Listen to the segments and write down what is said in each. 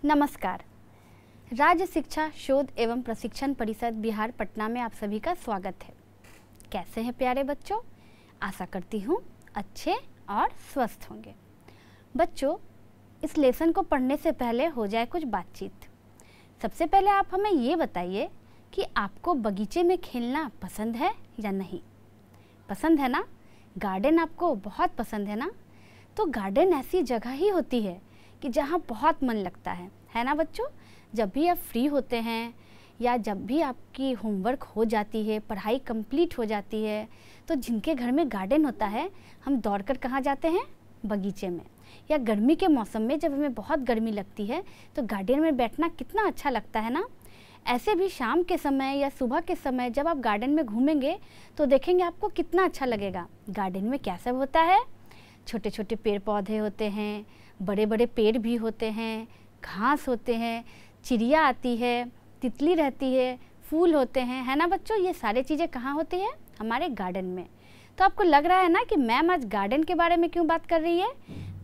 नमस्कार। राज्य शिक्षा शोध एवं प्रशिक्षण परिषद बिहार पटना में आप सभी का स्वागत है। कैसे हैं प्यारे बच्चों? आशा करती हूँ अच्छे और स्वस्थ होंगे। बच्चों, इस लेसन को पढ़ने से पहले हो जाए कुछ बातचीत। सबसे पहले आप हमें ये बताइए कि आपको बगीचे में खेलना पसंद है या नहीं? पसंद है ना? गार्डन आपको बहुत पसंद है ना? तो गार्डन ऐसी जगह ही होती है कि जहाँ बहुत मन लगता है ना बच्चों? जब भी आप फ्री होते हैं या जब भी आपकी होमवर्क हो जाती है, पढ़ाई कंप्लीट हो जाती है, तो जिनके घर में गार्डन होता है, हम दौड़कर कहाँ जाते हैं? बगीचे में। या गर्मी के मौसम में जब हमें बहुत गर्मी लगती है तो गार्डन में बैठना कितना अच्छा लगता है ना? ऐसे भी शाम के समय या सुबह के समय जब आप गार्डन में घूमेंगे तो देखेंगे आपको कितना अच्छा लगेगा। गार्डन में क्या सब होता है? छोटे छोटे पेड़ पौधे होते हैं, बड़े बड़े पेड़ भी होते हैं, घास होते हैं, चिड़िया आती है, तितली रहती है, फूल होते हैं, है ना बच्चों? ये सारी चीज़ें कहाँ होती है? हमारे गार्डन में। तो आपको लग रहा है ना कि मैम आज गार्डन के बारे में क्यों बात कर रही है?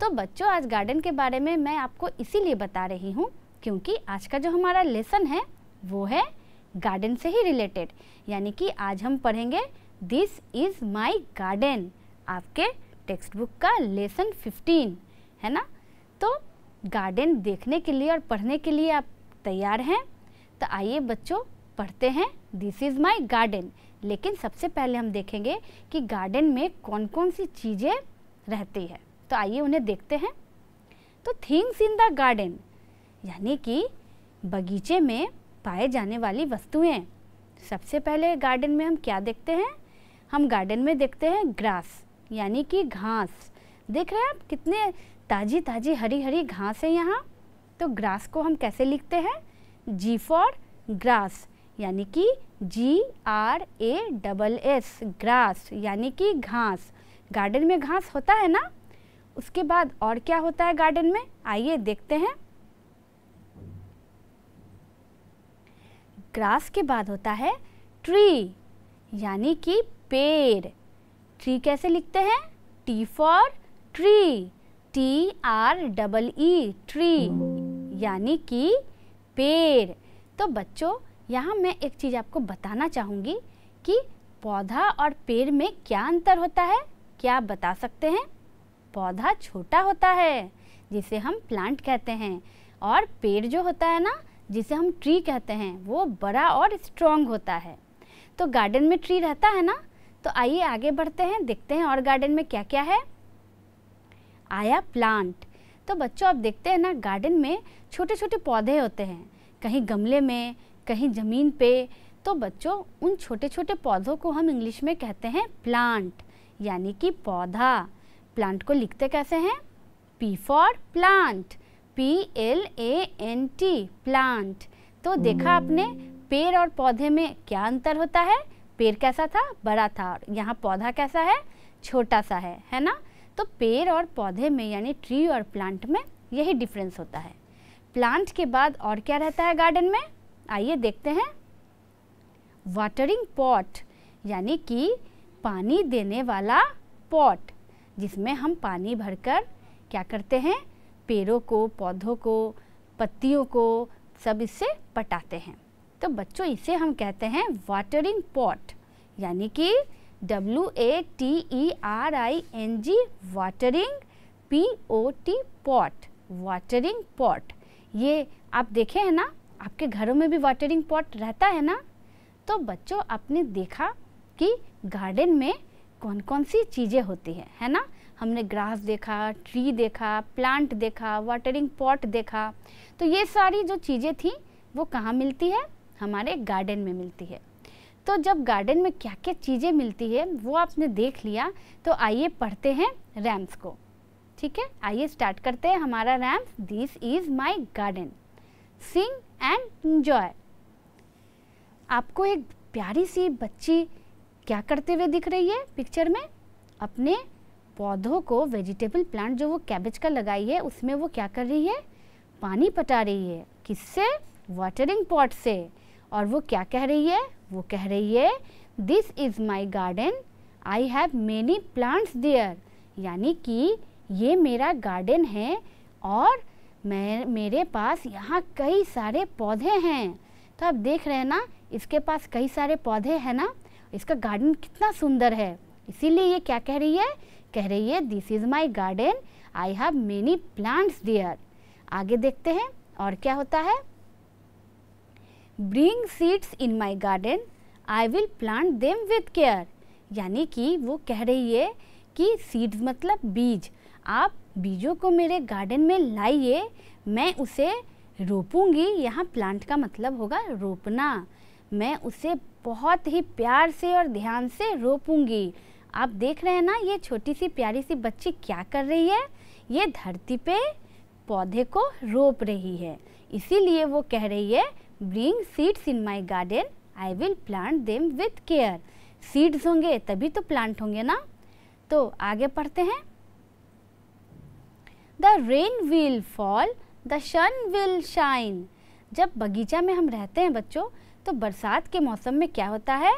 तो बच्चों, आज गार्डन के बारे में मैं आपको इसीलिए बता रही हूँ क्योंकि आज का जो हमारा लेसन है वो है गार्डन से ही रिलेटेड। यानी कि आज हम पढ़ेंगे दिस इज़ माई गार्डन, आपके टेक्स्ट बुक का लेसन 15, है ना? तो गार्डन देखने के लिए और पढ़ने के लिए आप तैयार हैं? तो आइए बच्चों, पढ़ते हैं दिस इज़ माई गार्डन। लेकिन सबसे पहले हम देखेंगे कि गार्डन में कौन कौन सी चीज़ें रहती है। तो आइए उन्हें देखते हैं। तो थिंग्स इन द गार्डन यानी कि बगीचे में पाए जाने वाली वस्तुएं। सबसे पहले गार्डन में हम क्या देखते हैं? हम गार्डन में देखते हैं ग्रास यानी कि घास। देख रहे हैं आप कितने ताजी ताजी हरी हरी घास है यहाँ। तो ग्रास को हम कैसे लिखते हैं? जी फॉर ग्रास यानी कि GRASS, ग्रास यानी कि घास। गार्डन में घास होता है ना? उसके बाद और क्या होता है गार्डन में? आइए देखते हैं। ग्रास के बाद होता है ट्री यानी कि पेड़। ट्री कैसे लिखते हैं? T for tree, TREE, tree यानी कि पेड़। तो बच्चों, यहाँ मैं एक चीज़ आपको बताना चाहूँगी कि पौधा और पेड़ में क्या अंतर होता है? क्या आप बता सकते हैं? पौधा छोटा होता है जिसे हम प्लांट कहते हैं, और पेड़ जो होता है ना, जिसे हम ट्री कहते हैं, वो बड़ा और स्ट्रॉन्ग होता है। तो गार्डन में ट्री रहता है ना? तो आइए आगे बढ़ते हैं, देखते हैं और गार्डन में क्या क्या है। आया प्लांट। तो बच्चों, आप देखते हैं ना, गार्डन में छोटे छोटे पौधे होते हैं, कहीं गमले में, कहीं ज़मीन पे। तो बच्चों, उन छोटे छोटे पौधों को हम इंग्लिश में कहते हैं प्लांट यानी कि पौधा। प्लांट को लिखते कैसे हैं? P for plant, PLANT, plant. तो देखा आपने, पेड़ और पौधे में क्या अंतर होता है? पेड़ कैसा था? बड़ा था, और यहाँ पौधा कैसा है? छोटा सा है ना? तो पेड़ और पौधे में यानी ट्री और प्लांट में यही डिफरेंस होता है। प्लांट के बाद और क्या रहता है गार्डन में? आइए देखते हैं। वाटरिंग पॉट यानी कि पानी देने वाला पॉट, जिसमें हम पानी भरकर क्या करते हैं? पेड़ों को, पौधों को, पत्तियों को सब इससे पटाते हैं। तो बच्चों, इसे हम कहते हैं वाटरिंग पॉट यानी कि WATERING, watering, POT, pot, watering pot. ये आप देखे हैं ना, आपके घरों में भी वाटरिंग पॉट रहता है ना? तो बच्चों, आपने देखा कि गार्डन में कौन कौन सी चीज़ें होती हैं, है ना? हमने ग्रास देखा, ट्री देखा, प्लांट देखा, वाटरिंग पॉट देखा। तो ये सारी जो चीज़ें थी वो कहाँ मिलती है? हमारे गार्डन में मिलती है। तो जब गार्डन में क्या क्या चीज़ें मिलती है वो आपने देख लिया, तो आइए पढ़ते हैं रैम्स को। ठीक है, आइए स्टार्ट करते हैं हमारा rhymes. This is my garden, sing and enjoy. आपको एक प्यारी सी बच्ची क्या करते हुए दिख रही है पिक्चर में? अपने पौधों को, वेजिटेबल प्लांट जो वो कैबेज का लगाई है, उसमें वो क्या कर रही है? पानी पटा रही है। किससे? वाटरिंग पॉट से। और वो क्या कह रही है? वो कह रही है this is my garden, I have many plants there. यानी कि ये मेरा गार्डन है और मेरे पास यहाँ कई सारे पौधे हैं। तो आप देख रहे हैं ना, इसके पास कई सारे पौधे हैं ना, इसका गार्डन कितना सुंदर है। इसीलिए ये क्या कह रही है? कह रही है this is my garden, I have many plants there. आगे देखते हैं और क्या होता है। Bring seeds in my garden, I will plant them with care. यानी कि वो कह रही है कि सीड्स मतलब बीज, आप बीजों को मेरे गार्डन में लाइए, मैं उसे रोपूंगी। यहाँ प्लांट का मतलब होगा रोपना। मैं उसे बहुत ही प्यार से और ध्यान से रोपूंगी। आप देख रहे हैं ना, ये छोटी सी प्यारी सी बच्ची क्या कर रही है? ये धरती पे पौधे को रोप रही है। इसीलिए वो कह रही है bring seeds in my garden, I will plant them with care. Seeds होंगे तभी तो प्लांट होंगे ना। तो आगे पढ़ते हैं। The rain will fall, the sun will shine. जब बगीचा में हम रहते हैं बच्चों, तो बरसात के मौसम में क्या होता है?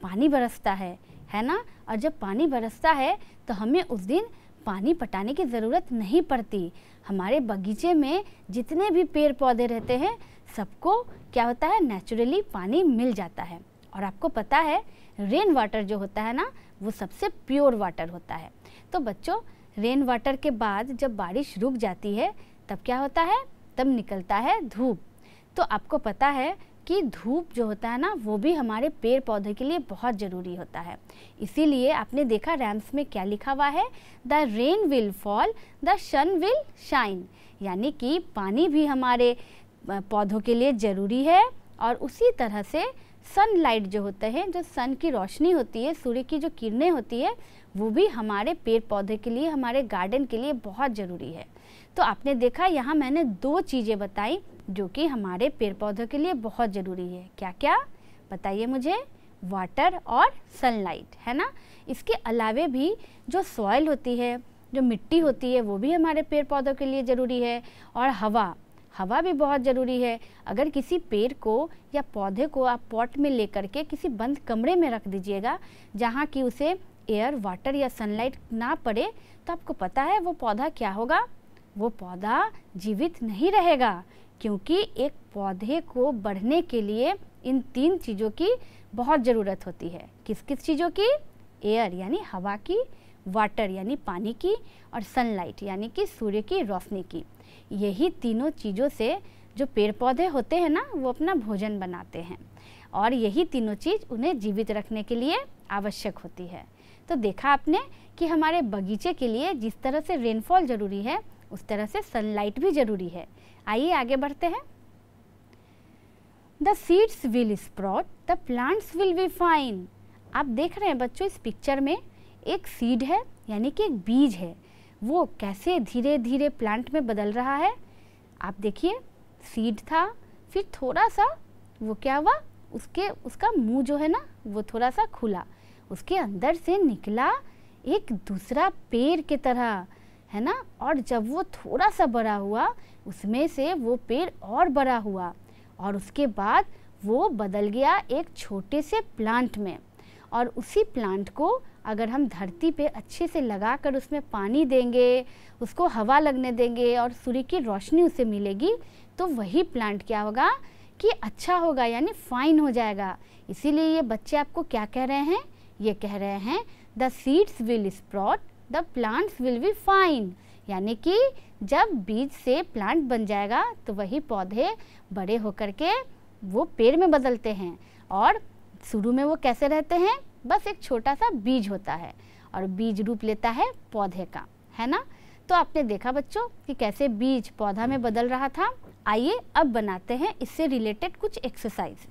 पानी बरसता है ना। और जब पानी बरसता है तो हमें उस दिन पानी पटाने की ज़रूरत नहीं पड़ती। हमारे बगीचे में जितने भी पेड़ पौधे रहते हैं, सबको क्या होता है? नेचुरली पानी मिल जाता है। और आपको पता है रेन वाटर जो होता है ना, वो सबसे प्योर वाटर होता है। तो बच्चों, रेन वाटर के बाद जब बारिश रुक जाती है तब क्या होता है? तब निकलता है धूप। तो आपको पता है कि धूप जो होता है ना, वो भी हमारे पेड़ पौधे के लिए बहुत ज़रूरी होता है। इसीलिए आपने देखा रैम्स में क्या लिखा हुआ है? The rain will fall, the sun will shine. यानी कि पानी भी हमारे पौधों के लिए ज़रूरी है, और उसी तरह से सनलाइट जो होते हैं, जो सन की रोशनी होती है, सूर्य की जो किरणें होती है, वो भी हमारे पेड़ पौधे के लिए, हमारे गार्डन के लिए बहुत ज़रूरी है। तो आपने देखा यहाँ मैंने दो चीज़ें बताई जो कि हमारे पेड़ पौधों के लिए बहुत ज़रूरी है। क्या क्या बताइए मुझे? वाटर और सनलाइट, है ना। इसके अलावे भी जो सॉइल होती है, जो मिट्टी होती है, वो भी हमारे पेड़ पौधों के लिए ज़रूरी है। और हवा भी बहुत ज़रूरी है। अगर किसी पेड़ को या पौधे को आप पॉट में लेकर के किसी बंद कमरे में रख दीजिएगा, जहाँ कि उसे एयर, वाटर या सनलाइट ना पड़े, तो आपको पता है वो पौधा क्या होगा? वो पौधा जीवित नहीं रहेगा। क्योंकि एक पौधे को बढ़ने के लिए इन तीन चीज़ों की बहुत ज़रूरत होती है। किस किस चीज़ों की? एयर यानी हवा की, वाटर यानी पानी की, और सनलाइट यानी कि सूर्य की रोशनी की। यही तीनों चीज़ों से जो पेड़ पौधे होते हैं ना, वो अपना भोजन बनाते हैं, और यही तीनों चीज़ उन्हें जीवित रखने के लिए आवश्यक होती है। तो देखा आपने कि हमारे बगीचे के लिए जिस तरह से रेनफॉल ज़रूरी है, उस तरह से सनलाइट भी ज़रूरी है। आइए आगे बढ़ते हैं। The seeds will sprout, the plants will be fine. आप देख रहे हैं बच्चों, इस पिक्चर में एक सीड है, यानी कि एक बीज है। वो कैसे धीरे धीरे प्लांट में बदल रहा है। आप देखिए, सीड था, फिर थोड़ा सा वो क्या हुआ, उसका मुंह जो है ना, वो थोड़ा सा खुला, उसके अंदर से निकला एक दूसरा पेड़ की तरह, है ना। और जब वो थोड़ा सा बड़ा हुआ, उसमें से वो पेड़ और बड़ा हुआ, और उसके बाद वो बदल गया एक छोटे से प्लांट में। और उसी प्लांट को अगर हम धरती पे अच्छे से लगाकर उसमें पानी देंगे, उसको हवा लगने देंगे और सूर्य की रोशनी उसे मिलेगी, तो वही प्लांट क्या होगा कि अच्छा होगा, यानी फाइन हो जाएगा। इसीलिए ये बच्चे आपको क्या कह रहे हैं? ये कह रहे हैं the seeds will sprout, the plants will be fine. यानी कि जब बीज से प्लांट बन जाएगा तो वही पौधे बड़े होकर के वो पेड़ में बदलते हैं। और शुरू में वो कैसे रहते हैं? बस एक छोटा सा बीज होता है और बीज रूप लेता है पौधे का, है ना। तो आपने देखा बच्चों कि कैसे बीज पौधा में बदल रहा था। आइए अब बनाते हैं इससे रिलेटेड कुछ exercise.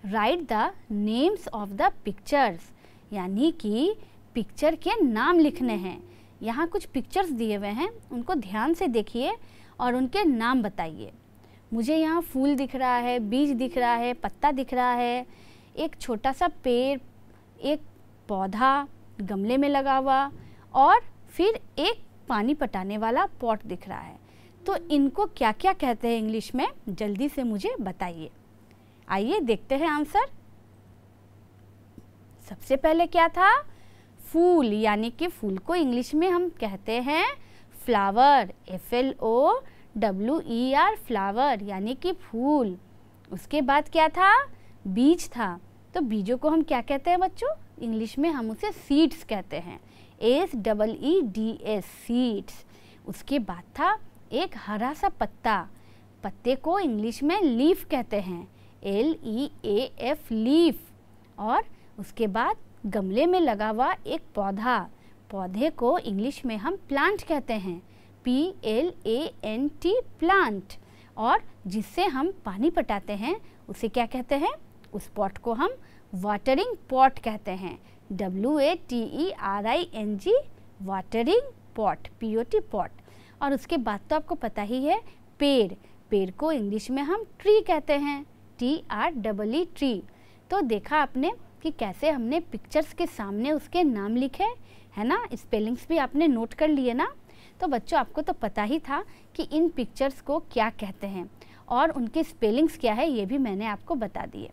Right the names of the pictures, यानी कि पिक्चर के नाम लिखने हैं। यहाँ कुछ पिक्चर्स दिए हुए हैं, उनको ध्यान से देखिए और उनके नाम बताइए। मुझे यहाँ फूल दिख रहा है, बीज दिख रहा है, पत्ता दिख रहा है, एक छोटा सा पेड़, एक पौधा गमले में लगा हुआ, और फिर एक पानी पटाने वाला पॉट दिख रहा है। तो इनको क्या क्या कहते हैं इंग्लिश में, जल्दी से मुझे बताइए। आइए देखते हैं आंसर। सबसे पहले क्या था? फूल, यानी कि फूल को इंग्लिश में हम कहते हैं फ्लावर, FLO WER फ्लावर यानी कि फूल। उसके बाद क्या था, बीज था। तो बीजों को हम क्या कहते हैं बच्चों, इंग्लिश में हम उसे सीड्स कहते हैं, SEEDS सीड्स। उसके बाद था एक हरा सा पत्ता, पत्ते को इंग्लिश में लीफ कहते हैं, LEAF लीफ। और उसके बाद गमले में लगा हुआ एक पौधा, पौधे को इंग्लिश में हम प्लांट कहते हैं, PLANT प्लांट। और जिससे हम पानी पटाते हैं उसे क्या कहते हैं, उस पॉट को हम वाटरिंग पॉट कहते हैं, WATERING watering pot, POT pot. और उसके बाद तो आपको पता ही है पेड़, पेड़ को इंग्लिश में हम ट्री कहते हैं, TREE ट्री। तो देखा आपने कि कैसे हमने पिक्चर्स के सामने उसके नाम लिखे, है ना, स्पेलिंग्स भी आपने नोट कर लिए ना। तो बच्चों आपको तो पता ही था कि इन पिक्चर्स को क्या कहते हैं और उनके स्पेलिंग्स क्या है, ये भी मैंने आपको बता दिए।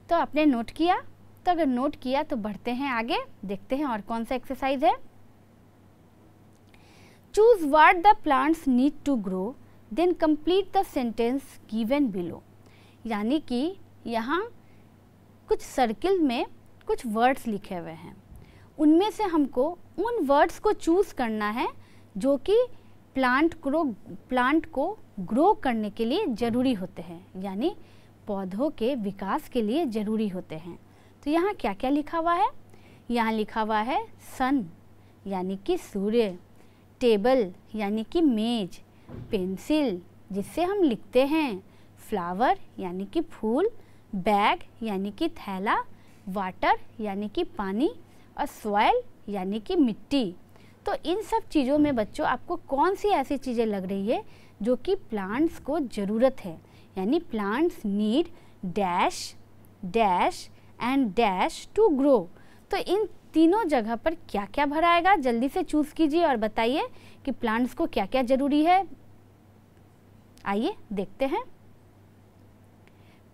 तो आपने नोट किया, तो अगर नोट किया तो बढ़ते हैं आगे, देखते हैं और कौन सा एक्सरसाइज है। Choose what the plants need to grow, then complete the sentence given below. यानी कि यहाँ कुछ सर्किल में कुछ वर्ड्स लिखे हुए हैं, उनमें से हमको उन वर्ड्स को चूज़ करना है जो कि प्लांट को ग्रो करने के लिए ज़रूरी होते हैं, यानी पौधों के विकास के लिए ज़रूरी होते हैं। तो यहाँ क्या क्या लिखा हुआ है, यहाँ लिखा हुआ है सन यानी कि सूर्य, टेबल यानी कि मेज, पेंसिल जिससे हम लिखते हैं, फ्लावर यानी कि फूल, बैग यानी कि थैला, वाटर यानी कि पानी, और सॉइल यानी कि मिट्टी। तो इन सब चीज़ों में बच्चों आपको कौन सी ऐसी चीज़ें लग रही है जो कि प्लांट्स को ज़रूरत है, यानी plants need dash dash and dash to grow. तो इन तीनों जगह पर क्या क्या भराएगा, जल्दी से चूज़ कीजिए और बताइए कि प्लांट्स को क्या क्या ज़रूरी है। आइए देखते हैं।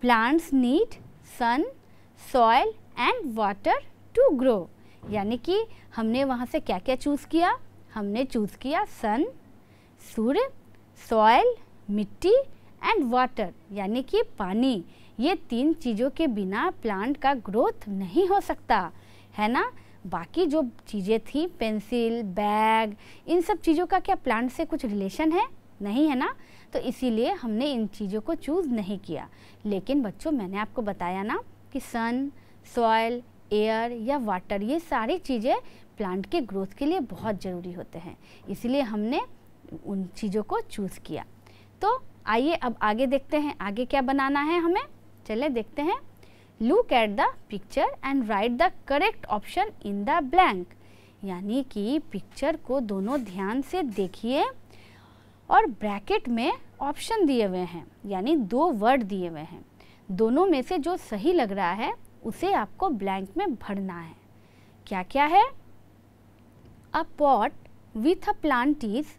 Plants need sun, soil and water to grow, यानी कि हमने वहाँ से क्या क्या चूज़ किया, हमने चूज़ किया सन, सूर्य, सॉइल मिट्टी एंड वाटर यानी कि पानी। ये तीन चीज़ों के बिना प्लांट का ग्रोथ नहीं हो सकता, है ना। बाकी जो चीज़ें थी पेंसिल, बैग, इन सब चीज़ों का क्या प्लांट से कुछ रिलेशन है, नहीं है ना। तो इसीलिए हमने इन चीज़ों को चूज़ नहीं किया। लेकिन बच्चों मैंने आपको बताया ना कि सन, सॉइल, एयर या वाटर ये सारी चीज़ें प्लांट के ग्रोथ के लिए बहुत ज़रूरी होते हैं, इसलिए हमने उन चीज़ों को चूज़ किया। तो आइए अब आगे देखते हैं आगे क्या बनाना है हमें। चले देखते हैं। Look at the picture and right the correct option in the blank, यानी कि पिक्चर को दोनों ध्यान से देखिए और ब्रैकेट में ऑप्शन दिए हुए हैं, यानी दो वर्ड दिए हुए हैं, दोनों में से जो सही लग रहा है उसे आपको ब्लैंक में भरना है। क्या क्या है, अ pot with a plant is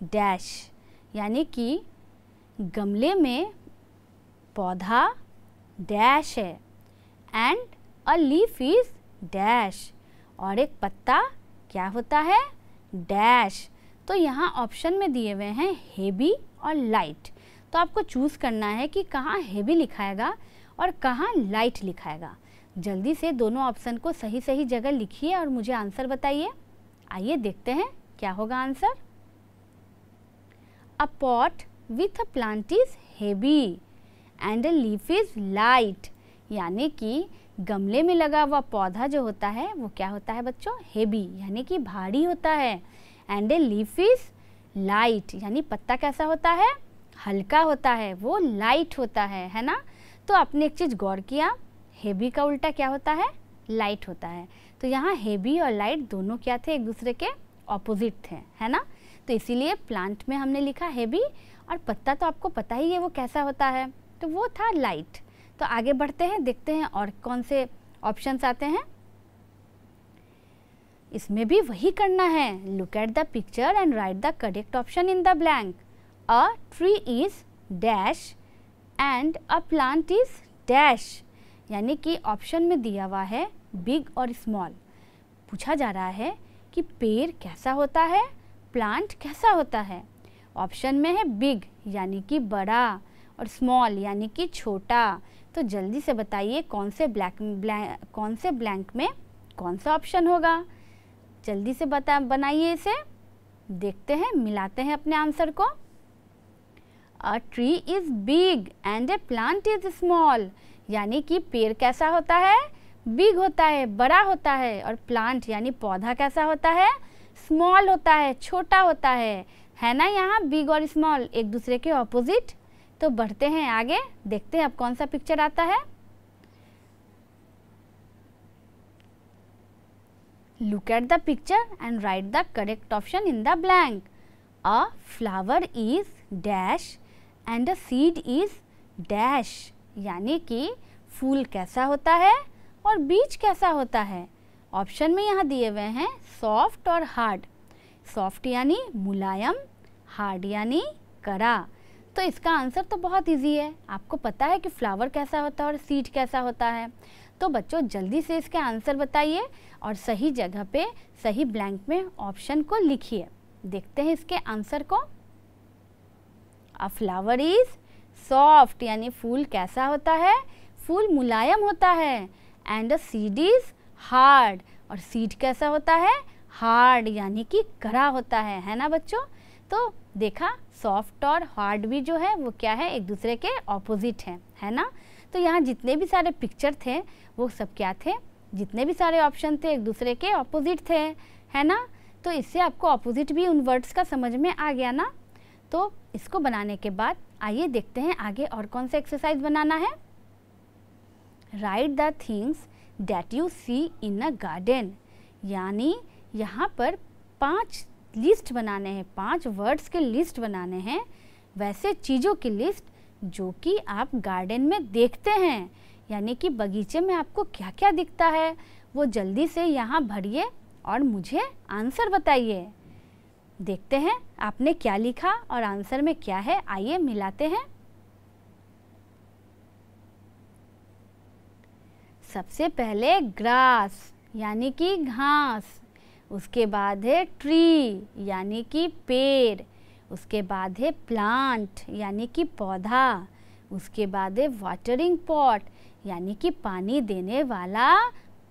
dash, यानी कि गमले में पौधा डैश है, and a leaf is dash, और एक पत्ता क्या होता है, डैश। तो यहाँ ऑप्शन में दिए हुए हैं हेवी और लाइट, तो आपको चूज़ करना है कि कहाँ हेवी लिखाएगा और कहाँ लाइट लिखाएगा। जल्दी से दोनों ऑप्शन को सही सही जगह लिखिए और मुझे आंसर बताइए। आइए देखते हैं क्या होगा answer. A pot with a plant is heavy and a leaf is light, यानी कि गमले में लगा हुआ पौधा जो होता है वो क्या होता है बच्चों, हेवी यानी कि भारी होता है, and a leaf is light यानी पत्ता कैसा होता है, हल्का होता है, वो लाइट होता है ना। तो आपने एक चीज़ गौर किया, हेवी का उल्टा क्या होता है, लाइट होता है। तो यहाँ हेवी और लाइट दोनों क्या थे, एक दूसरे के ऑपोजिट थे, है ना। तो इसीलिए प्लांट में हमने लिखा हेवी, और पत्ता तो आपको पता ही है वो कैसा होता है, तो वो था लाइट। तो आगे बढ़ते हैं, देखते हैं और कौन से ऑप्शंस आते हैं। इसमें भी वही करना है, look at the picture and right the correct option in the blank. A tree is dash and a plant is dash, यानी कि ऑप्शन में दिया हुआ है बिग और स्मॉल। पूछा जा रहा है कि पेड़ कैसा होता है, प्लांट कैसा होता है। ऑप्शन में है बिग यानी कि बड़ा और स्मॉल यानी कि छोटा। तो जल्दी से बताइए कौन से ब्लैंक में कौन सा ऑप्शन होगा। जल्दी से बनाइए इसे, देखते हैं, मिलाते हैं अपने आंसर को। A tree is big and A plant is small, यानी कि पेड़ कैसा होता है, बिग होता है, बड़ा होता है, और प्लांट यानी पौधा कैसा होता है, स्मॉल होता है, छोटा होता है ना। यहाँ बिग और स्मॉल एक दूसरे के ऑपोजिट। तो बढ़ते हैं आगे, देखते हैं अब कौन सा पिक्चर आता है। Look at the picture and right the correct option in the blank. A flower is dash and a seed is dash, यानी कि फूल कैसा होता है और बीज कैसा होता है। ऑप्शन में यहाँ दिए हुए हैं सॉफ्ट और हार्ड। सॉफ्ट यानी मुलायम, हार्ड यानी कड़ा। तो इसका आंसर तो बहुत इजी है, आपको पता है कि फ्लावर कैसा होता है और सीड कैसा होता है। तो बच्चों जल्दी से इसके आंसर बताइए और सही जगह पे सही ब्लैंक में ऑप्शन को लिखिए। देखते हैं इसके आंसर को। अ फ्लावर इज सॉफ्ट यानी फूल कैसा होता है, फूल मुलायम होता है। And a seed is hard, और सीड कैसा होता है, हार्ड यानी कि कड़ा होता है ना बच्चों। तो देखा, सॉफ्ट और हार्ड भी जो है वो क्या है, एक दूसरे के ऑपोजिट हैं, है ना। तो यहाँ जितने भी सारे पिक्चर थे वो सब क्या थे, जितने भी सारे ऑप्शन थे एक दूसरे के ऑपोजिट थे, है ना। तो इससे आपको ऑपोजिट भी उन वर्ड्स का समझ में आ गया ना। तो इसको बनाने के बाद आइए देखते हैं आगे और कौन सा एक्सरसाइज बनाना है। Write the things that you see in a garden, यानी यहाँ पर 5 लिस्ट बनाने हैं, 5 वर्ड्स के लिस्ट बनाने हैं, वैसे चीज़ों की लिस्ट जो कि आप गार्डन में देखते हैं, यानी कि बगीचे में आपको क्या क्या दिखता है वो जल्दी से यहाँ भरिए और मुझे आंसर बताइए। देखते हैं आपने क्या लिखा और आंसर में क्या है, आइए मिलाते हैं। सबसे पहले ग्रास यानी कि घास, उसके बाद है ट्री यानी कि पेड़, उसके बाद है प्लांट यानी कि पौधा, उसके बाद है वाटरिंग पॉट यानी कि पानी देने वाला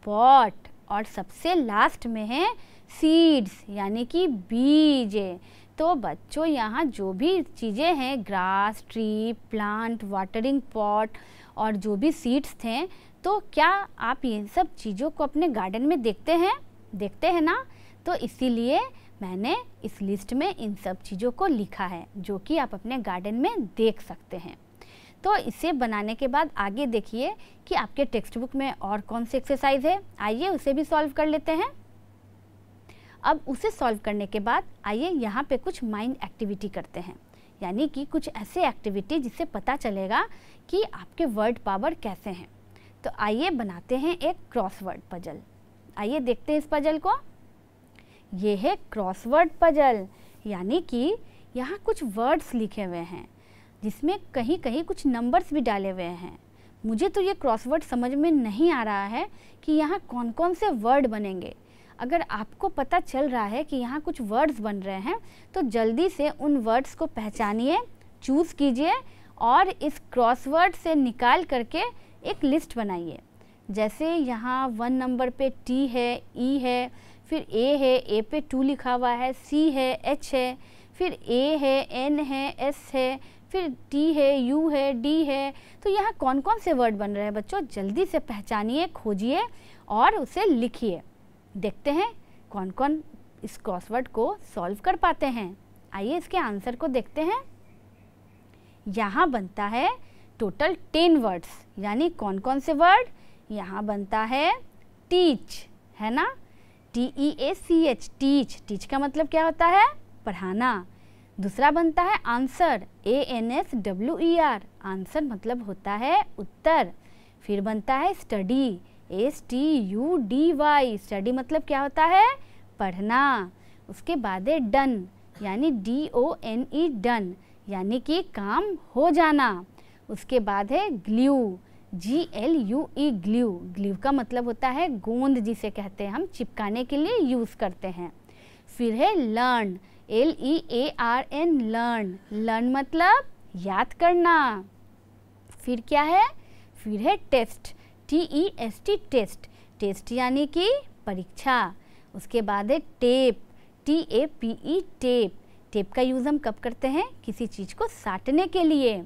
पॉट, और सबसे लास्ट में है सीड्स यानी कि बीज। तो बच्चों यहाँ जो भी चीज़ें हैं, grass, tree, plant, watering pot और जो भी सीड्स थे, तो क्या आप इन सब चीज़ों को अपने गार्डन में देखते हैं ना। तो इसीलिए मैंने इस लिस्ट में इन सब चीज़ों को लिखा है जो कि आप अपने गार्डन में देख सकते हैं। तो इसे बनाने के बाद आगे देखिए कि आपके टेक्स्ट बुक में और कौन सी एक्सरसाइज है, आइए उसे भी सॉल्व कर लेते हैं। अब उसे सॉल्व करने के बाद आइए यहाँ पे कुछ माइंड एक्टिविटी करते हैं, यानी कि कुछ ऐसे एक्टिविटी जिससे पता चलेगा कि आपके वर्ड पावर कैसे हैं। तो आइए बनाते हैं एक क्रॉसवर्ड पजल। आइए देखते हैं इस पजल को। ये है क्रॉसवर्ड पजल, यानी कि यहाँ कुछ वर्ड्स लिखे हुए हैं जिसमें कहीं कहीं कुछ नंबर्स भी डाले हुए हैं। मुझे तो ये क्रॉसवर्ड समझ में नहीं आ रहा है कि यहाँ कौन कौन से वर्ड बनेंगे। अगर आपको पता चल रहा है कि यहाँ कुछ वर्ड्स बन रहे हैं तो जल्दी से उन वर्ड्स को पहचानिए, चूज़ कीजिए और इस क्रॉसवर्ड से निकाल करके एक लिस्ट बनाइए। जैसे यहाँ 1 नंबर पे टी है, ई है, फिर ए है, ए पे 2 लिखा हुआ है, सी है, एच है, फिर ए है, एन है, एस है, फिर टी है, यू है, डी है। तो यहाँ कौन कौन से वर्ड बन रहे हैं बच्चों, जल्दी से पहचानिए, खोजिए और उसे लिखिए। देखते हैं कौन कौन इस क्रॉसवर्ड को सॉल्व कर पाते हैं। आइए इसके आंसर को देखते हैं। यहाँ बनता है टोटल 10 वर्ड्स, यानी कौन कौन से वर्ड, यहाँ बनता है टीच, है ना, TEACH, टीच। टीच का मतलब क्या होता है, पढ़ाना। दूसरा बनता है आंसर, ANSWER, आंसर मतलब होता है उत्तर। फिर बनता है स्टडी, STUDY, स्टडी मतलब क्या होता है, पढ़ना। उसके बाद है डन, यानी DONE, डन, यानी कि काम हो जाना। उसके बाद है ग्लू, GLUE, ग्लू। ग्लू का मतलब होता है गोंद, जिसे कहते हैं हम चिपकाने के लिए यूज़ करते हैं। फिर है लर्न, Learn, लर्न, लर्न मतलब याद करना। फिर क्या है, फिर है टेस्ट, TEST, टेस्ट, टेस्ट यानी कि परीक्षा। उसके बाद है टेप, TAPE, टेप, टेप का यूज़ हम कब करते हैं, किसी चीज़ को साटने के लिए।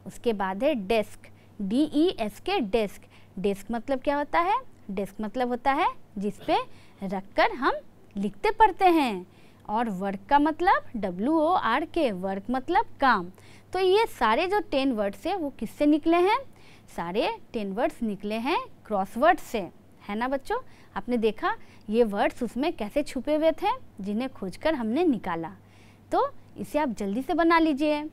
उसके बाद है डेस्क, DESK, डेस्क, डेस्क मतलब क्या होता है, डेस्क मतलब होता है जिस पे रखकर हम लिखते पढ़ते हैं। और वर्क का मतलब WORK, वर्क मतलब काम। तो ये सारे जो 10 वर्ड्स है वो किससे निकले हैं, सारे 10 वर्ड्स निकले हैं क्रॉसवर्ड से, है ना बच्चों। आपने देखा ये वर्ड्स उसमें कैसे छुपे हुए थे जिन्हें खोजकर हमने निकाला। तो इसे आप जल्दी से बना लीजिए।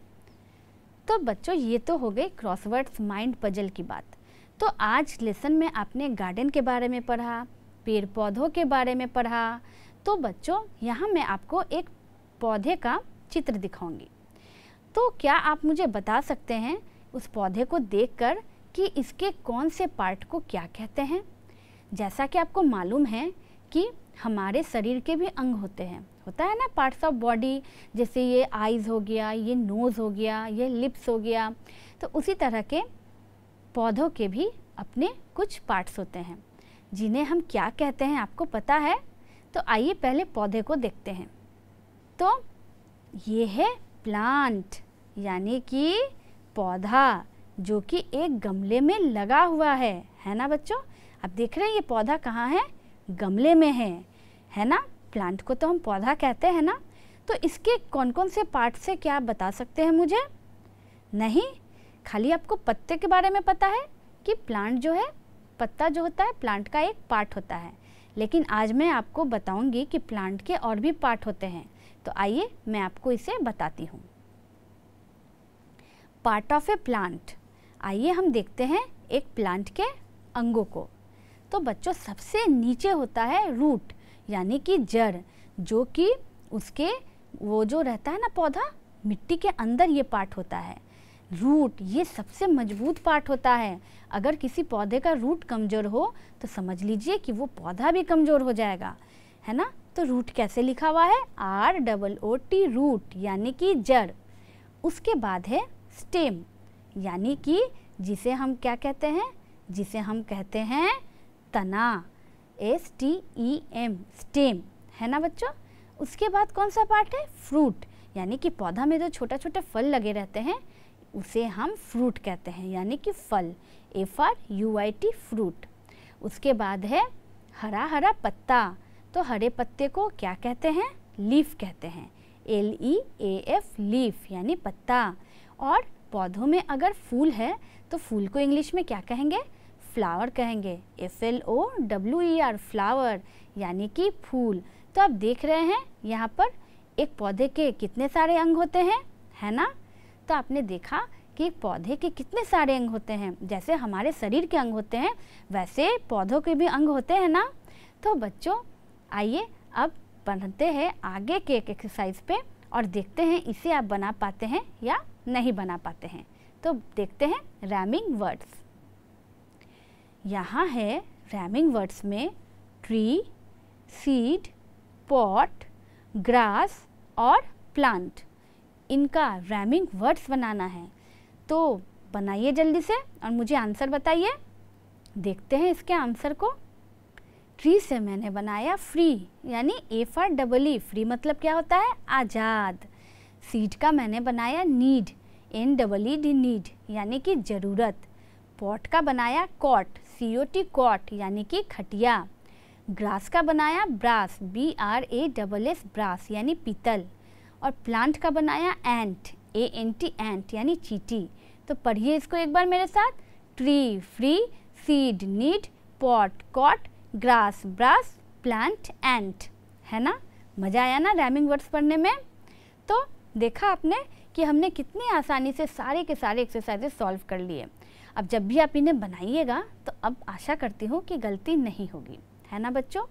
तो बच्चों ये तो हो गई क्रॉसवर्ड्स माइंड पजल की बात। तो आज लेसन में आपने गार्डन के बारे में पढ़ा, पेड़ पौधों के बारे में पढ़ा। तो बच्चों यहाँ मैं आपको एक पौधे का चित्र दिखाऊंगी। तो क्या आप मुझे बता सकते हैं उस पौधे को देखकर कि इसके कौन से पार्ट को क्या कहते हैं। जैसा कि आपको मालूम है कि हमारे शरीर के भी अंग होते हैं, होता है ना, पार्ट्स ऑफ बॉडी, जैसे ये आईज़ हो गया, ये नोज़ हो गया, ये लिप्स हो गया। तो उसी तरह के पौधों के भी अपने कुछ पार्ट्स होते हैं जिन्हें हम क्या कहते हैं, आपको पता है। तो आइए पहले पौधे को देखते हैं। तो ये है प्लांट, यानी कि पौधा, जो कि एक गमले में लगा हुआ है ना बच्चों। अब देख रहे हैं ये पौधा कहाँ है, गमले में है ना। प्लांट को तो हम पौधा कहते हैं ना। तो इसके कौन कौन से पार्ट से क्या आप बता सकते हैं मुझे? नहीं, खाली आपको पत्ते के बारे में पता है कि प्लांट जो है, पत्ता जो होता है प्लांट का एक पार्ट होता है। लेकिन आज मैं आपको बताऊंगी कि प्लांट के और भी पार्ट होते हैं। तो आइए मैं आपको इसे बताती हूँ। पार्ट ऑफ ए प्लांट, आइए हम देखते हैं एक प्लांट के अंगों को। तो बच्चों सबसे नीचे होता है रूट, यानी कि जड़, जो कि उसके वो जो रहता है ना पौधा, मिट्टी के अंदर ये पार्ट होता है। रूट ये सबसे मजबूत पार्ट होता है। अगर किसी पौधे का रूट कमज़ोर हो तो समझ लीजिए कि वो पौधा भी कमज़ोर हो जाएगा, है ना। तो रूट कैसे लिखा हुआ है, ROOT, रूट यानी कि जड़। उसके बाद है स्टेम, यानी कि जिसे हम क्या कहते हैं, जिसे हम कहते हैं तना, STEM, स्टेम, है ना बच्चों। उसके बाद कौन सा पार्ट है, फ्रूट, यानी कि पौधा में जो छोटे छोटे फल लगे रहते हैं उसे हम फ्रूट कहते हैं, यानी कि फल, FRUIT, फ्रूट। उसके बाद है हरा हरा पत्ता, तो हरे पत्ते को क्या कहते हैं, लीफ कहते हैं, LEAF, लीफ यानी पत्ता। और पौधों में अगर फूल है तो फूल को इंग्लिश में क्या कहेंगे, फ्लावर कहेंगे, FLOWER, फ्लावर यानी कि फूल। तो आप देख रहे हैं यहाँ पर एक पौधे के कितने सारे अंग होते हैं, है ना। तो आपने देखा कि एक पौधे के कितने सारे अंग होते हैं। जैसे हमारे शरीर के अंग होते हैं वैसे पौधों के भी अंग होते हैं ना। तो बच्चों आइए अब बढ़ते हैं आगे के एक एक्सरसाइज पे और देखते हैं इसे आप बना पाते हैं या नहीं बना पाते हैं। तो देखते हैं रैमिंग वर्ड्स। यहाँ है रैमिंग वर्ड्स में ट्री, सीड, पॉट, ग्रास और प्लांट। इनका रैमिंग वर्ड्स बनाना है। तो बनाइए जल्दी से और मुझे आंसर बताइए। देखते हैं इसके आंसर को। ट्री से मैंने बनाया फ्री, यानी FREE, फ्री मतलब क्या होता है, आज़ाद। सीड का मैंने बनाया नीड, NEED, नीड यानी कि ज़रूरत। पॉट का बनाया कॉट, COT, कॉट यानी कि खटिया। ग्रास का बनाया ब्रास, BRASS, ब्रास यानी पीतल। और प्लांट का बनाया एंट, ANT, एंट यानी चींटी। तो पढ़िए इसको एक बार मेरे साथ। Tree, free, seed, need, pot, cot, grass, brass, plant, ant, है ना। मज़ा आया ना रैमिंग वर्ड्स पढ़ने में। तो देखा आपने कि हमने कितनी आसानी से सारे के सारे एक्सरसाइजेस सॉल्व कर लिए। अब जब भी आप इन्हें बनाइएगा तो अब आशा करती हूँ कि गलती नहीं होगी, है ना बच्चों।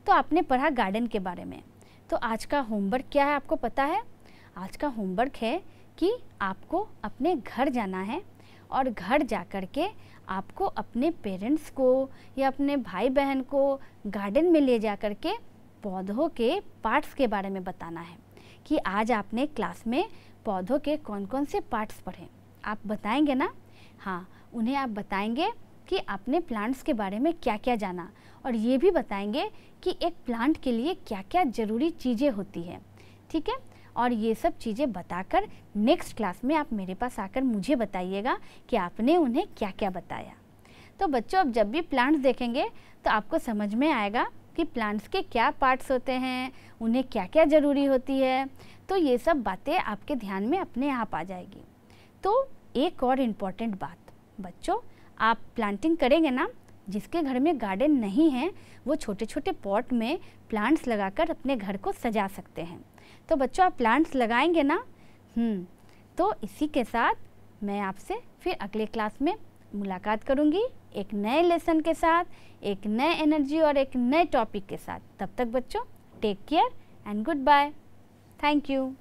तो आपने पढ़ा गार्डन के बारे में। तो आज का होमवर्क क्या है आपको पता है? आज का होमवर्क है कि आपको अपने घर जाना है और घर जा कर के आपको अपने पेरेंट्स को या अपने भाई बहन को गार्डन में ले जा कर के पौधों के पार्ट्स के बारे में बताना है कि आज आपने क्लास में पौधों के कौन कौन से पार्ट्स पढ़े, आप बताएंगे ना? हाँ, उन्हें आप बताएंगे कि आपने प्लांट्स के बारे में क्या क्या जाना, और ये भी बताएंगे कि एक प्लांट के लिए क्या क्या ज़रूरी चीज़ें होती हैं, ठीक है? और ये सब चीज़ें बताकर नेक्स्ट क्लास में आप मेरे पास आकर मुझे बताइएगा कि आपने उन्हें क्या क्या बताया। तो बच्चों, अब जब भी प्लांट्स देखेंगे तो आपको समझ में आएगा कि प्लांट्स के क्या पार्ट्स होते हैं, उन्हें क्या क्या ज़रूरी होती है। तो ये सब बातें आपके ध्यान में अपने आप आ जाएगी। तो एक और इम्पॉर्टेंट बात बच्चों, आप प्लांटिंग करेंगे ना, जिसके घर में गार्डन नहीं है वो छोटे छोटे पॉट में प्लांट्स लगाकर अपने घर को सजा सकते हैं। तो बच्चों, आप प्लांट्स लगाएंगे ना? तो इसी के साथ मैं आपसे फिर अगले क्लास में मुलाकात करूंगी एक नए लेसन के साथ, एक नए एनर्जी और एक नए टॉपिक के साथ। तब तक बच्चों, take care and goodbye. Thank you.